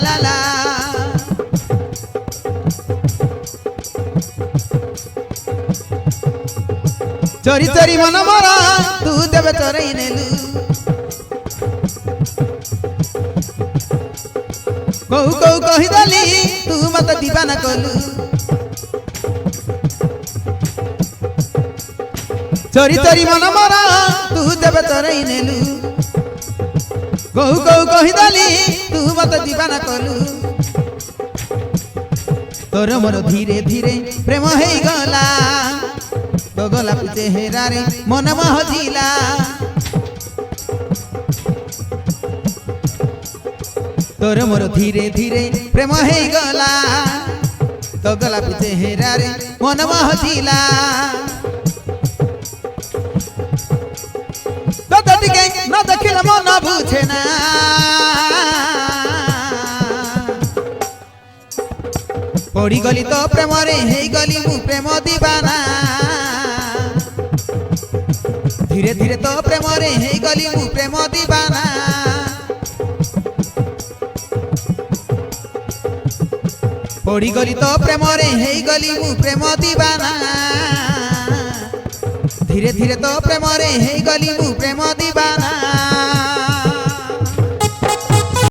ला ला चोरी चोरी मन मोर तू तेबे चोरई नेलु कौ कौ कहिदेली तू मत दीवाना कलु चोरी चोरी मन मोर तू तेबे चोरई नेलु कौ कौ कहिदेली तू मत दीवाना कलु तोर मोर धीरे धीरे प्रेम हे गला तो गोलाप चेहरा रे मन महजिला तोर मोर धीरे धीरे प्रेम हे गला तो गोलाप चेहरा रे मन महजिला तो टिके न देखिले मन बुझे ना पड़ी गली तो प्रेम रे हे गली मु प्रेम दीवाना धीरे धीरे तो प्रेम रे हे गली मु प्रेम दीवाना पड़ी गली तो प्रेम रे हे गली मु प्रेम दीवाना धीरे धीरे तो प्रेम रे हे गली मु